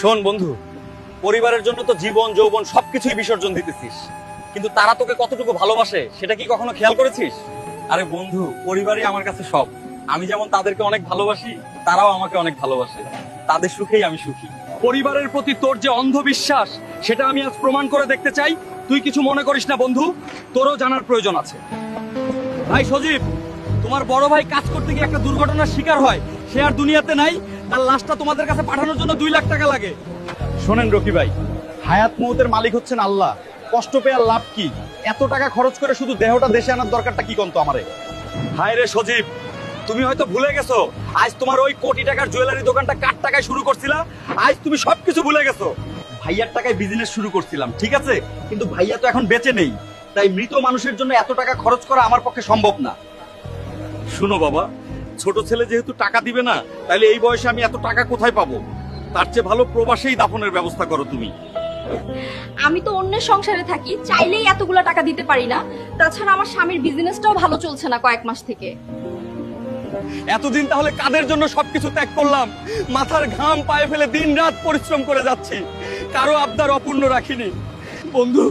শোন বন্ধু, পরিবারের জন্য তো জীবন যৌবন সবকিছুই বিসর্জন দিতেছিস, কিন্তু তারা তোকে কতটুকু ভালোবাসে সেটা কি কখনো খেয়াল করেছিস? আরে বন্ধু, পরিবারই আমার কাছে সব। আমি যেমন তাদেরকে অনেক ভালোবাসি, তারাও আমাকে অনেক ভালোবাসে। তাদের সুখেই আমি সুখী। পরিবারের প্রতি তোর যে অন্ধবিশ্বাস, সেটা আমি আজ প্রমাণ করে দেখতে চাই। তুই কিছু মনে করিস না বন্ধু, তোরও জানার প্রয়োজন আছে। ভাই সজীব, তোমার বড় ভাই কাজ করতে গিয়ে একটা দুর্ঘটনার শিকার হয়, সে আর দুনিয়াতে নাই। তার লাশটা তোমাদের কাছে পাঠানোর জন্য 2 লাখ টাকা লাগে। শোনেন রকি ভাই, হায়াত মৌতের মালিক হচ্ছেন আল্লাহ। কষ্ট পেয়ে আর লাভ কি? এত টাকা খরচ করে শুধু দেহটা দেশে আনার দরকারটা কি কন্ত আমারে? হায় রে সজীব, তুমি হয়তো ভুলে গেছো আজ তোমার ওই কোটি টাকার জুয়েলারি দোকানটা কার টাকায় শুরু করছিলা। আজ তুমি সবকিছু ভুলে গেছো। ভাইয়ার টাকায় বিজনেস শুরু করছিলাম, ঠিক আছে, কিন্তু ভাইয়া তো এখন বেঁচে নেই। তাই মৃত মানুষের জন্য এত টাকা খরচ করা আমার পক্ষে সম্ভব না। শুনো বাবা, ছোট ছেলে যেহেতু টাকা দিবে না, তাহলে এই বয়সে আমি এত টাকা কোথায় পাবো? তার চেয়ে ভালো প্রবাসেই দাফনের ব্যবস্থা করো তুমি। আমি তো অন্যের সংসারে থাকি, চাইলেই এতগুলা টাকা দিতে পারি না। তাছাড়া আমার স্বামীর বিজনেসটাও ভালো চলছে না কয়েক মাস থেকে। এতদিন তাহলে কাদের জন্য সবকিছু ত্যাগ করলাম? মাথার ঘাম পায়ে ফেলে দিন রাত পরিশ্রম করে যাচ্ছি, কারো আবদার অপূর্ণ রাখিনি। বন্ধু,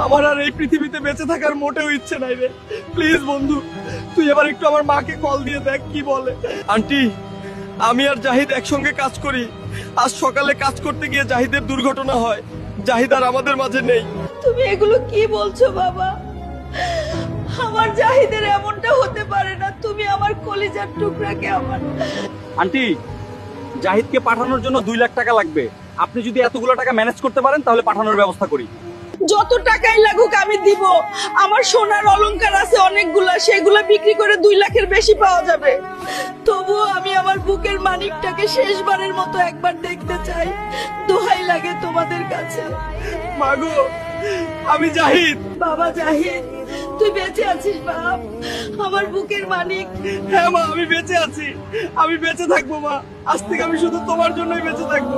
আমার আর এই পৃথিবীতে বেঁচে থাকার মোটেও ইচ্ছে নাই রে। প্লিজ বন্ধু, তুই এবার একটু আমার মাকে কল দিয়ে দেখ কি বলে। আন্টি, আমি আর জাহিদ একসঙ্গে কাজ করি। আজ সকালে কাজ করতে গিয়ে জাহিদের দুর্ঘটনা হয়। জাহিদ আর আমাদের মাঝে নেই। তুমি এগুলো কি বলছো বাবা? আমার জাহিদের এমনটা হতে পারে না। তুমি আমার কলিজার টুকরাকে আমার। আন্টি, জাহিদকে পাঠানোর জন্য 2 লাখ টাকা লাগবে। আপনি যদি এতগুলো টাকা ম্যানেজ করতে পারেন তাহলে পাঠানোর ব্যবস্থা করি। যত টাকাই লাগুক আমি দিব। আমার সোনার অলংকার আছে অনেকগুলা, সেগুলা বিক্রি করে 2 লাখের বেশি পাওয়া যাবে। তবুও আমি আমার বুকের মানিকটাকে শেষবারের মতো একবার দেখতে চাই। দোহাই লাগে তোমাদের কাছে। মাগো, আমি জাহিদ। বাবা জাহিদ, তুই বেঁচে আছিস বাপ? আমার বুকের মানিক। হ্যাঁ মা, আমি বেঁচে আছি। আমি বেঁচে থাকবো মা। আজ থেকে আমি শুধু তোমার জন্যই বেঁচে থাকবো।